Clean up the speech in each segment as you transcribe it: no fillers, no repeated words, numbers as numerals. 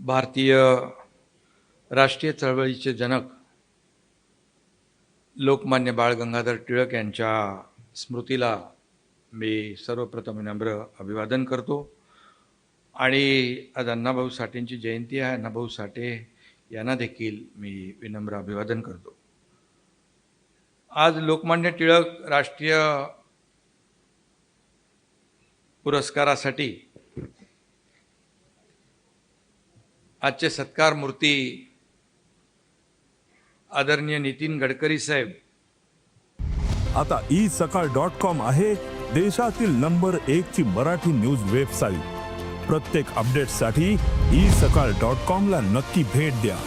भारतीय राष्ट्रीय चळवळीचे जनक लोकमान्य बाळ गंगाधर टिळक यांच्या स्मृतीला मी सर्वप्रथम विनम्र अभिवादन करतो आणि आज अण्णाभाऊ साठेंची जयंती आहे. अण्णाभाऊ साठे यांना देखील मी विनम्र अभिवादन करतो. आज लोकमान्य टिळक राष्ट्रीय पुरस्कारासाठी आजचे सत्कार मूर्ती आदरणीय नितीन गडकरी साहेब. आता isakal.com आहे देशातील नंबर 1 ची मराठी न्यूज वेबसाईट. प्रत्येक अपडेटसाठी isakal.com ला नक्की भेट द्या.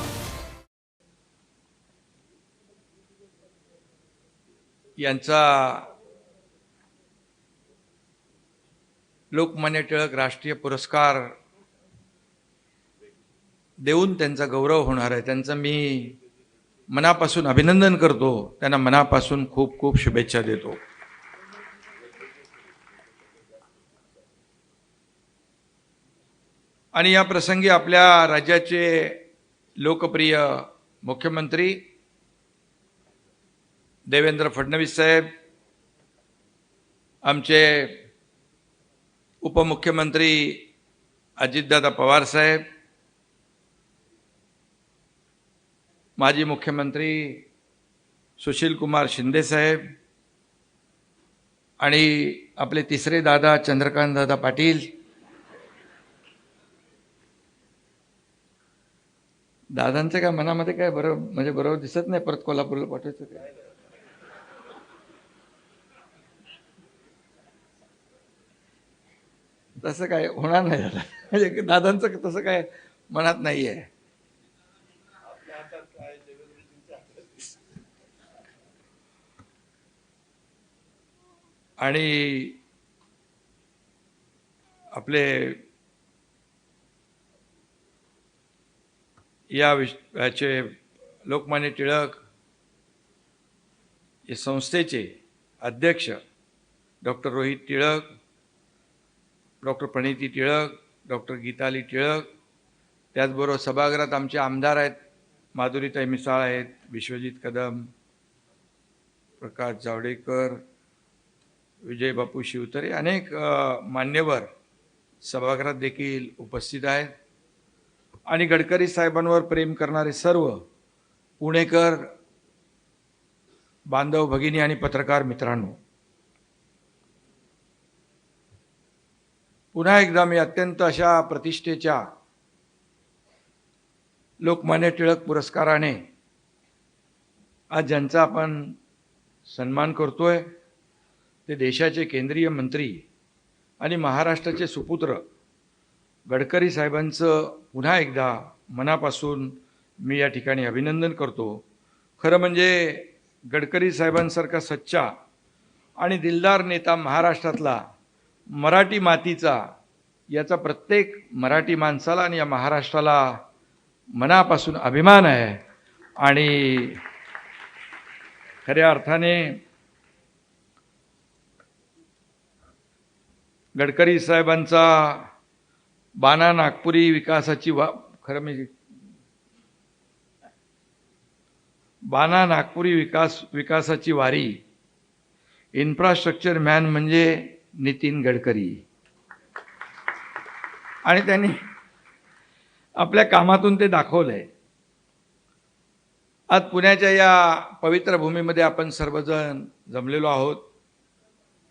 यांचा लोकमान्य टिळक राष्ट्रीय पुरस्कार देऊन त्यांचा गौरव होणार आहे. त्यांचं मी मनापासून अभिनंदन करतो. त्यांना मनापासून खूप खूप शुभेच्छा देतो. आणि या प्रसंगी आपल्या राज्याचे लोकप्रिय मुख्यमंत्री देवेंद्र फडणवीस साहेब, आमचे उपमुख्यमंत्री अजितदादा पवार साहेब, माजी मुख्यमंत्री सुशीलकुमार शिंदे साहेब आणि आपले तिसरे दादा चंद्रकांत दादा पाटील. दादांचं काय मनामध्ये काय बरोबर दिसत नाही. परत कोल्हापूरला पाठवायचं काय? तसं काय होणार नाही दादा. म्हणजे दादांचं तसं काय मनात नाही आहे. आणि आपले याचे लोकमान्य टिळक या संस्थेचे अध्यक्ष doctor Rohit Tilak, doctor Praniti Tilak, doctor Geetali Tilak, त्याचबरोबर सभागृहात आमचे आमदार आहेत, माधुरीताई मिसाळ आहेत, विश्वजित कदम, प्रकाश जावडेकर, विजय बापू शिवतरे, अनेक मान्यवर सभागृहात देखील उपस्थित आहेत. आणि गडकरी साहेबांवर प्रेम करणारे सर्व पुणेकर बांधव भगिनी आणि पत्रकार मित्रांनो, पुन्हा एकदा मी अत्यंत अशा प्रतिष्ठेच्या लोकमान्य टिळक पुरस्काराने आज ज्यांचा आपण सन्मान करतोय ते देशाचे केंद्रीय मंत्री आणि महाराष्ट्राचे सुपुत्र गडकरी साहेबांचं पुन्हा एकदा मनापासून मी या ठिकाणी अभिनंदन करतो. खरं म्हणजे गडकरी साहेबांसारखा सच्चा आणि दिलदार नेता महाराष्ट्रातला, मराठी मातीचा, याचा प्रत्येक मराठी माणसाला आणि या महाराष्ट्राला मनापासून अभिमान आहे. आणि खऱ्या अर्थाने गडकरी साहेबांचा बाणा नागपुरी विकासाची बाणा नागपुरी विकासाची वारी, इन्फ्रास्ट्रक्चर मॅन म्हणजे नितीन गडकरी. आणि त्यांनी आपल्या कामातून ते दाखवलंय. आज पुण्याच्या या पवित्र भूमीमध्ये आपण सर्वजण जमलेलो आहोत.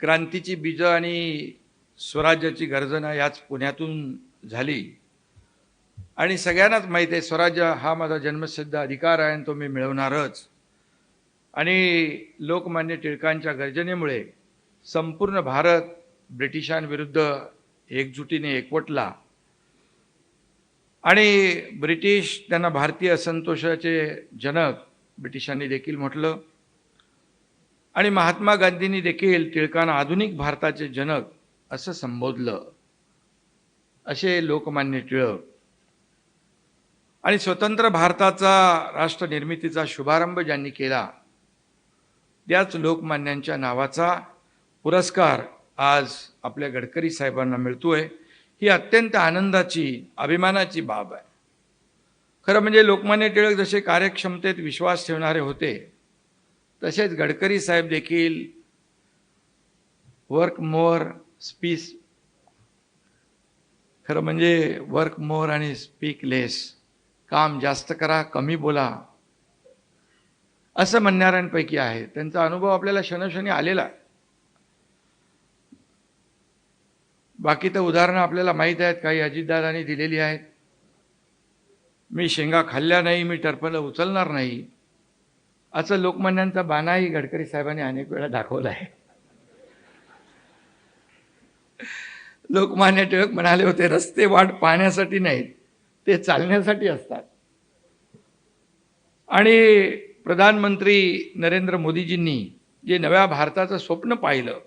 क्रांतीची बीजं आणि स्वराज्याची गर्जना याच पुण्यातून झाली. आणि सगळ्यांनाच माहीत आहे स्वराज्य हा माझा जन्मसिद्ध अधिकार आहे आणि तो मी मिळवणारच. आणि लोकमान्य टिळकांच्या गर्जनेमुळे संपूर्ण भारत ब्रिटिशांविरुद्ध एकजुटीने एकवटला. आणि ब्रिटिश त्यांना भारतीय असंतोषाचे जनक ब्रिटिशांनी देखील म्हटलं. आणि महात्मा गांधींनी देखील टिळकांना आधुनिक भारताचे जनक असं संबोधलं. असे लोकमान्य टिळक. आणि स्वतंत्र भारताचा राष्ट्रनिर्मितीचा शुभारंभ ज्यांनी केला त्याच लोकमान्यांच्या नावाचा पुरस्कार आज आपल्या गडकरी साहेबांना मिळतोय. ही अत्यंत आनंदाची, अभिमानाची बाब आहे. खरं म्हणजे लोकमान्य टिळक जसे कार्यक्षमतेत विश्वास ठेवणारे होते, तसेच गडकरी साहेब देखील वर्क मोर स्पीच, खरं म्हणजे वर्क मोर आणि स्पीक लेस, काम जास्त करा कमी बोला, असं म्हणणाऱ्यांपैकी आहे. त्यांचा अनुभव आपल्याला क्षणोक्षणी आलेला आहे. बाकी तर उदाहरणं आपल्याला माहीत आहेत, काही अजितदादांनी दिलेली आहेत. मी शेंगा खाल्ल्या नाही, मी टरफलं उचलणार नाही, असं लोकमान्यांचा बाणाही गडकरी साहेबांनी अनेक वेळा दाखवला आहे. लोकमान्य टिळक म्हणाले होते, रस्ते वाट पाहण्यासाठी नाहीत, ते चालण्यासाठी असतात. आणि प्रधानमंत्री नरेंद्र मोदीजींनी जे नव्या भारताचं स्वप्न पाहिलं,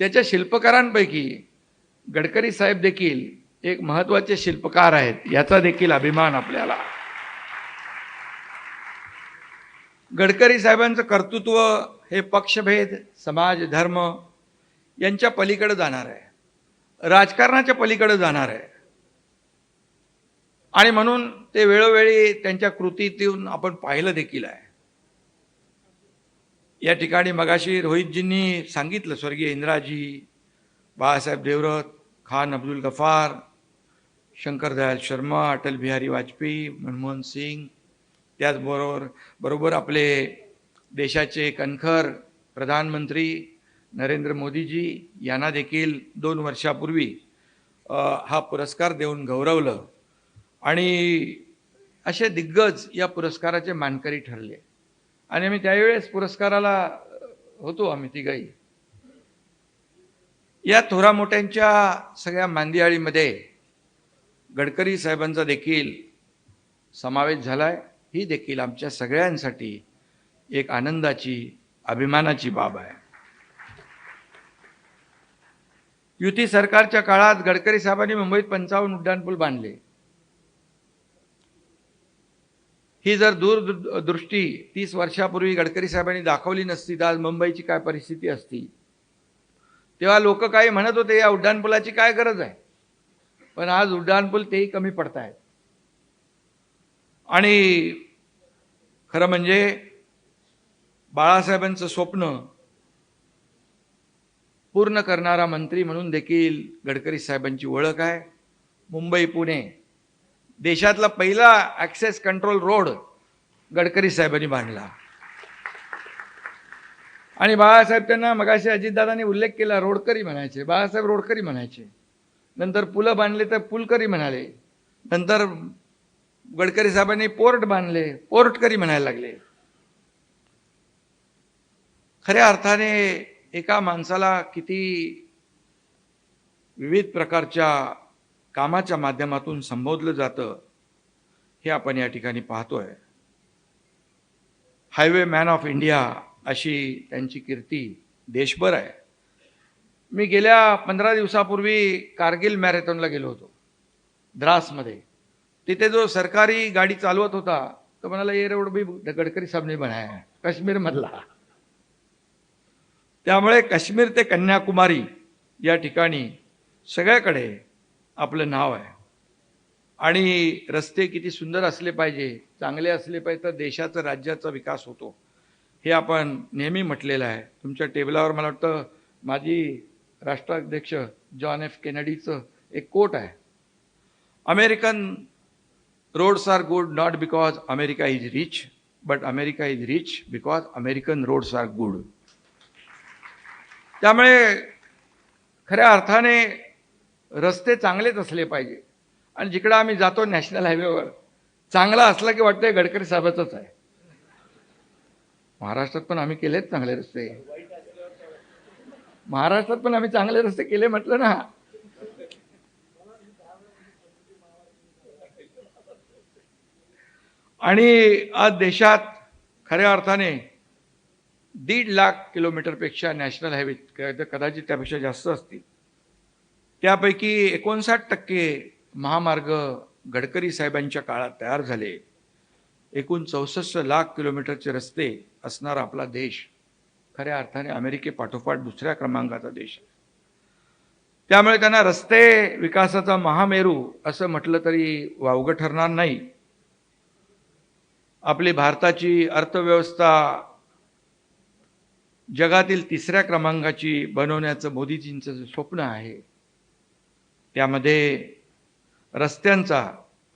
त्याच्या शिल्पकारांपैकी गडकरी साहेब देखील एक महत्त्वाचे शिल्पकार आहेत, याचा देखील अभिमान आपल्याला. गडकरी साहेबांचं कर्तृत्व हे पक्षभेद, समाज, धर्म यांच्या पलीकडे जाणार आहे, राजकारणाच्या पलीकडे जाणार आहे. आणि म्हणून ते वेळोवेळी त्यांच्या कृतीतून आपण पाहिलं देखील आहे. या ठिकाणी मगाशी रोहितजींनी सांगितलं, स्वर्गीय इंदिराजी, बाळासाहेब देवरत, खान अब्दुल गफार, शंकरदयाल शर्मा, अटल बिहारी वाजपेयी, मनमोहन सिंग, त्याचबरोबर आपले देशाचे कणखर प्रधानमंत्री नरेंद्र मोदीजी यांना देखील 2 वर्षापूर्वी हा पुरस्कार देऊन गौरवलं. आणि असे दिग्गज या पुरस्काराचे मानकरी ठरले. आणि आम्ही त्यावेळेस पुरस्काराला होतो, आम्ही तिघही. या थोरा मोठ्यांच्या सगळ्या मांदियाळीमध्ये गडकरी साहेबांचा देखील समावेश झालाय. ही देखील आमच्या सगळ्यांसाठी एक आनंदाची, अभिमानाची बाब आहे. युती सरकारच्या काळात गडकरी साहेबांनी मुंबईत 55 उड्डाणपूल बांधले. ही जर दूरदृष्टी 30 वर्षापूर्वी गडकरी साहेबांनी दाखवली नसती, तर आज मुंबईची काय परिस्थिती असती. तेव्हा लोक काही म्हणत होते, या उड्डाणपुलाची काय गरज आहे, पण आज उड्डाणपूल तेही कमी पडत आहेत. आणि खरं म्हणजे बाळासाहेबांचं स्वप्न पूर्ण करणारा मंत्री म्हणून देखील गडकरी साहेबांची ओळख आहे. मुंबई पुणे देशातला पहिला ॲक्सेस कंट्रोल रोड गडकरी साहेबांनी बांधला. आणि बाळासाहेब, त्यांना मगाशी अजितदादांनी उल्लेख केला, रोडकरी म्हणायचे. बाळासाहेब रोडकरी म्हणायचे. नंतर पुलं बांधले तर पुलकरी म्हणाले. नंतर गडकरी साहेबांनी पोर्ट बांधले, पोर्टकरी म्हणायला लागले. खऱ्या अर्थाने एका माणसाला किती विविध प्रकारच्या कामाच्या माध्यमातून संबोधलं जातं, हे आपण या ठिकाणी पाहतोय. हायवे मॅन ऑफ इंडिया अशी त्यांची कीर्ती देशभर आहे. मी गेल्या 15 दिवसापूर्वी कारगिल मॅरेथॉनला गेलो होतो, द्रासमध्ये. तिथे जो सरकारी गाडी चालवत होता तो म्हणाला, ये रोड भी गडकरी साहेबने बनाया है, काश्मीरमधला. त्यामुळे काश्मीर ते कन्याकुमारी या ठिकाणी सगळ्याकडे आपलं नाव आहे. आणि रस्ते किती सुंदर असले पाहिजे, चांगले असले पाहिजे, तर देशाचा, राज्याचा विकास होतो, हे आपण नेहमी म्हटलेलं आहे. तुमच्या टेबलावर मला वाटतं माजी राष्ट्राध्यक्ष जॉन एफ केनेडीचं एक कोट आहे, American roads are good not because America is rich, but America is rich because American roads are good. त्यामुळे खऱ्या अर्थाने रस्ते चांगलेच असले पाहिजे. आणि जिकडं आम्ही जातो नॅशनल हायवेवर, चांगला असला की वाटतंय गडकरी साहेबाचंच आहे. महाराष्ट्रात पण आम्ही केलेत चांगले रस्ते, महाराष्ट्रात पण आम्ही चांगले रस्ते केले म्हटलं ना. आणि आज देशात खऱ्या अर्थाने 1.5 लाख किलोमीटरपेक्षा नॅशनल हायवे, कदाचित त्यापेक्षा जास्त असतील. त्यापैकी 59% महामार्ग गडकरी साहेबांच्या काळात तयार झाले. एकूण 64 लाख किलोमीटरचे रस्ते असणारा आपला देश खऱ्या अर्थाने अमेरिकेपाठोपाठ दुसऱ्या क्रमांकाचा देश आहे. त्यामुळे त्यांना रस्ते विकासाचा महामेरू असं म्हटलं तरी वावगं ठरणार नाही. आपली भारताची अर्थव्यवस्था जगातील 3ऱ्या क्रमांकाची बनवण्याचं मोदीजींचं जे स्वप्न आहे, त्यामध्ये रस्त्यांचा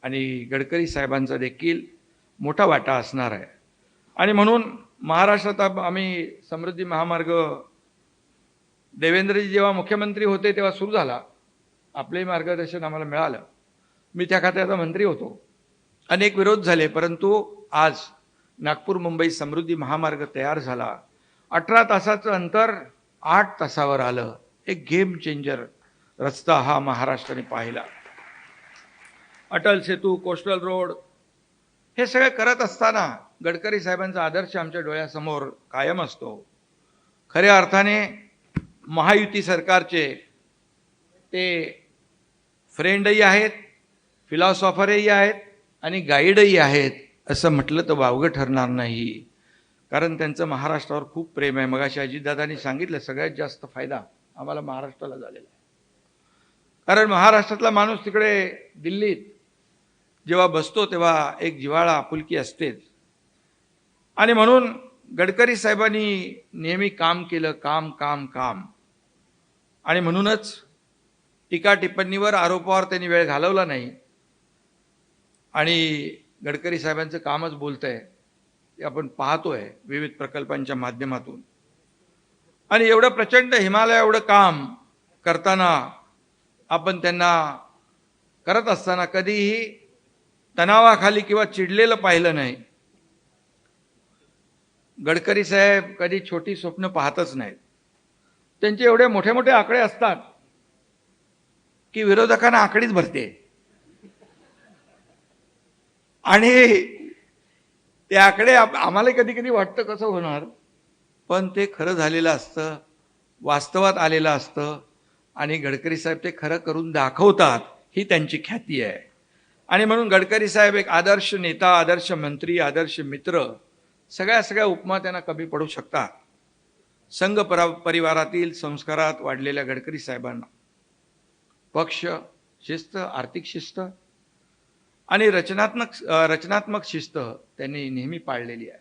आणि गडकरी साहेबांचा देखील मोठा वाटा असणार आहे. आणि म्हणून महाराष्ट्रात आम्ही समृद्धी महामार्ग देवेंद्रजी जेव्हा मुख्यमंत्री होते तेव्हा सुरू झाला. आपले मार्गदर्शन आम्हाला मिळालं. मी त्या खात्याचा मंत्री होतो. अनेक विरोध झाले, परंतु आज नागपूर मुंबई समृद्धी महामार्ग तयार झाला. 18 तासाचं अंतर 8 तासावर आलं. एक गेम चेंजर रस्ता हा महाराष्ट्राने पाहिला. अटल सेतू, कोस्टल रोड हे सगळे करत असताना गडकरी साहेबांचा आदर्श आमच्या डोळ्यासमोर कायम असतो. खऱ्या अर्थाने महायुती सरकारचे ते फ्रेंडही आहेत, फिलॉसॉफरही आहेत आणि गाईडही आहेत असं म्हटलं तर वावगं ठरणार नाही. कारण त्यांचं महाराष्ट्रावर खूप प्रेम आहे. मगाशी अजितदादांनी सांगितलं सगळ्यात जास्त फायदा आम्हाला महाराष्ट्राला झालेला आहे. कारण महाराष्ट्रातला माणूस तिकडे दिल्लीत जेव्हा बसतो तेव्हा एक जिव्हाळा आपुलकी असतेच. आणि म्हणून गडकरी साहेबांनी नेहमी काम केलं, काम काम काम. आणि म्हणूनच टीका टिप्पणीवर आरोपावर त्यांनी वेळ घालवला नाही. आणि गडकरी साहेबांचं कामच बोलतंय ते आपण पाहतोय विविध प्रकल्पांच्या माध्यमातून. आणि एवढं प्रचंड हिमालय एवढं काम करताना आपण त्यांना करत असताना कधीही तणावाखाली किंवा चिडलेलं पाहिलं नाही. गडकरी साहेब कधी छोटी स्वप्न पाहतच नाहीत. त्यांचे एवढे मोठे मोठे आकडे असतात की विरोधकांना आकडेच भरते. आणि ते आकडे आम्हाला कधी कधी वाटतं कसं होणार, पण ते खरं झालेलं असतं, वास्तवात आलेलं असतं. आणि गडकरी साहेब ते खरं करून दाखवतात, ही त्यांची ख्याती आहे. आणि म्हणून गडकरी साहेब एक आदर्श नेता, आदर्श मंत्री, आदर्श मित्र, सगळ्या उपमा त्यांना कमी पडू शकतात. संघ परिवारातील संस्कारात वाढलेल्या गडकरी साहेबांना पक्ष शिस्त, आर्थिक शिस्त आणि रचनात्मक शिस्त त्यांनी नेहमी पाळलेली आहे.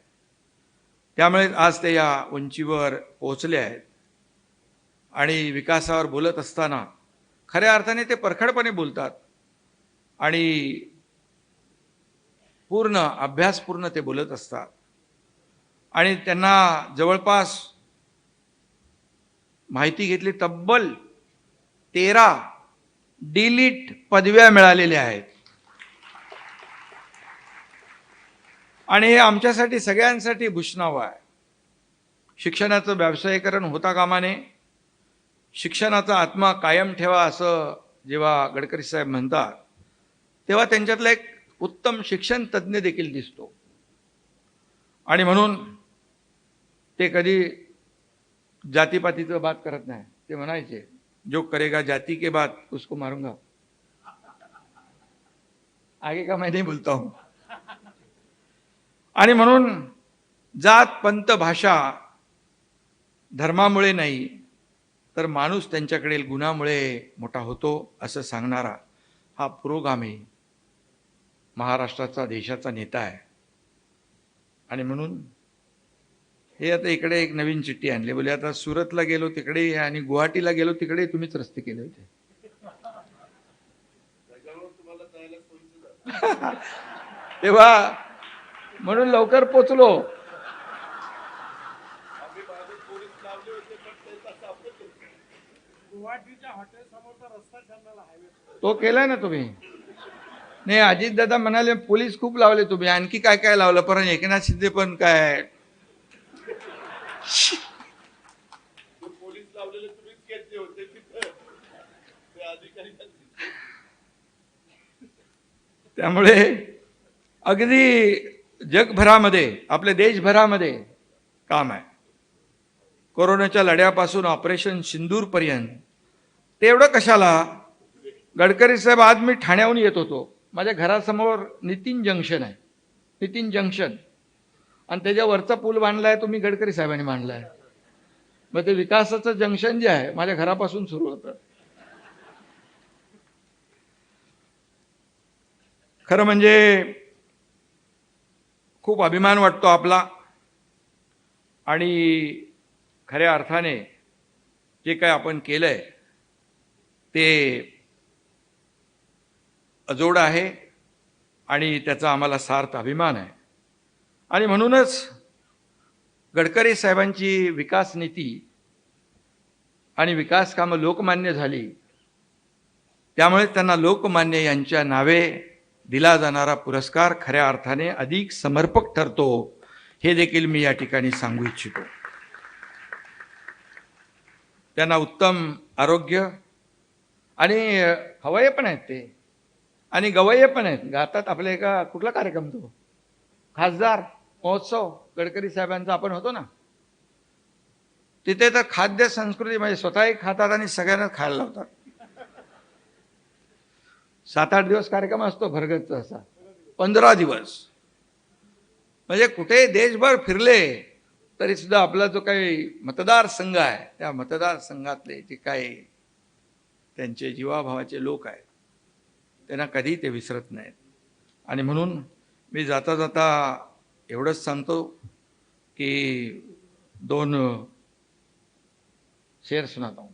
त्यामुळे आज ते या उंचीवर पोहोचले आहेत. आणि विकासावर बोलत असताना खऱ्या अर्थाने ते परखडपणे बोलतात आणि पूर्ण अभ्यासपूर्ण ते बोलत असतात. आणि त्यांना जवळपास माहिती घेतली तब्बल 13 डिलीट पदव्या मिळालेल्या आहेत. आणि हे आमच्यासाठी सगळ्यांसाठी भूषणाव आहे. शिक्षणाचं व्यावसायीकरण होता कामा नये. शिक्षणाचा आत्मा कायम ठेवा असं जेव्हा गडकरी साहेब म्हणतात तेव्हा त्यांच्यातला एक उत्तम शिक्षण तज्ज्ञ देखील दिसतो. आणि म्हणून ते कधी जातीपातीचं बात करत नाही. ते म्हणायचे जो करेगा जाती के बात उसको मारूंगा, आगे का मैं नहीं बोलता हूं. आणि म्हणून जात पंत भाषा धर्मामुळे नाही तर माणूस त्यांच्याकडे गुणामुळे मोठा होतो असं सांगणारा हा पुरोगामी महाराष्ट्राचा, देशाचा नेता आहे. आणि म्हणून हे आता इकडे एक नवीन चिठ्ठी आणली. बोले आता सुरतला गेलो तिकडे आणि गुवाहाटीला गेलो तिकडे तुम्हीच रस्ते केले होते. तेव्हा म्हणून लवकर पोचलो. तो केलाय ना तुम्ही. नाही, अजितदादा म्हणाले पोलीस खूप लावले तुम्ही, आणखी काय काय लावलं. पण एकनाथ शिंदे पण काय पोलीस लावलेले तुम्हीच घेतले होते ते अधिकारी. त्यामुळे अगदी जगभरामध्ये, आपल्या देशभरामध्ये काम आहे. कोरोनाच्या लढ्यापासून ऑपरेशन सिंदूर पर्यंत. ते एवढं कशाला. गडकरी साहेब, आज मी ठाण्याहून येत होतो. माझ्या घरासमोर नितीन जंक्शन आहे, नितीन जंक्शन, आणि त्याच्यावरचा पूल बांधलाय तुम्ही गडकरी साहेबांनी बांधलाय. मग ते विकासाचं जंक्शन जे आहे माझ्या घरापासून सुरू होतं. खरं म्हणजे खूप अभिमान वाटतो आपला आणि खऱ्या अर्थाने जे काय आपण केलंय ते अजोड आहे आणि त्याचा आम्हाला सार्थ अभिमान आहे. आणि म्हणूनच गडकरी साहेबांची विकास नीती आणि विकास कामं लोकमान्य झाली, त्यामुळे त्यांना लोकमान्य यांच्या नावे दिला जाणारा पुरस्कार खऱ्या अर्थाने अधिक समर्पक ठरतो, हे देखील मी या ठिकाणी सांगू इच्छितो. त्यांना उत्तम आरोग्य आणि हवये पण आहेत ते आणि गवय्ये पण आहेत. गातात आपल्या एका कुठला कार्यक्रम तो खासदार महोत्सव गडकरी साहेबांचा आपण होतो ना, तिथे तर खाद्य संस्कृती म्हणजे स्वतःही खातात आणि सगळ्यांना खायला लावतात. 7-8 दिवस कार्यक्रम असतो भरगतचा असा, 15 दिवस. म्हणजे कुठे देशभर फिरले तरी सुद्धा आपला जो काही मतदारसंघ आहे त्या मतदारसंघातले जे काही त्यांचे जीवाभावाचे लोक आहेत त्यांना कधी ते विसरत नाहीत. आणि म्हणून मी जाता जाता एवढंच सांगतो की 2 शेर सुनाता हूं.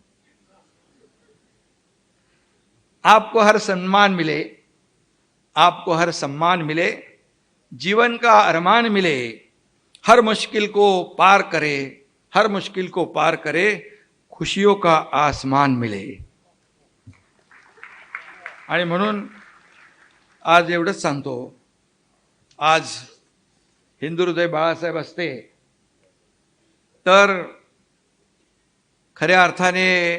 आपको हर सम्मान मिले, आपको हर सम्मान मिले, जीवन का अरमान मिले, हर मुश्किल को पार करे, हर मुश्किल को पार करे, खुशियों का आसमान मिले. आणि म्हणून आज एवढंच सांगतो, आज हिंदू हृदय बाळासाहेब असते तर खऱ्या अर्थाने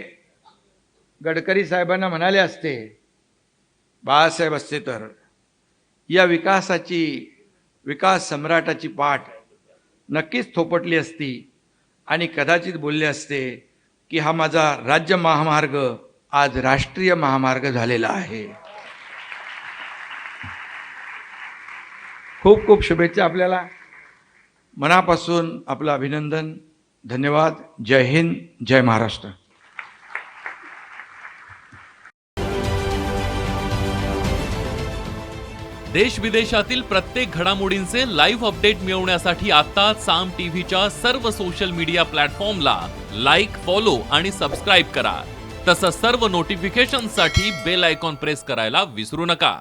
गडकरी साहेबांना म्हणाले असते, बाळासाहेब असते तर या विकास सम्राटाची पाठ नक्कीच थोपटली असती आणि कदाचित बोलले असते की हा माझा राज्य महामार्ग आज राष्ट्रीय महामार्ग झालेला आहे. खूप खूप शुभेच्छा आपल्याला. मनापासून आपलं अभिनंदन. धन्यवाद. जय हिंद, जय महाराष्ट्र. देश विदेशातील प्रत्येक घडामोडींचे लाईव्ह अपडेट मिळवण्यासाठी आता साम टीव्हीच्या सर्व सोशल मीडिया प्लॅटफॉर्मला लाईक, फॉलो आणि सबस्क्राईब करा. तसंच सर्व नोटिफिकेशनसाठी बेल आयकॉन प्रेस करायला विसरू नका.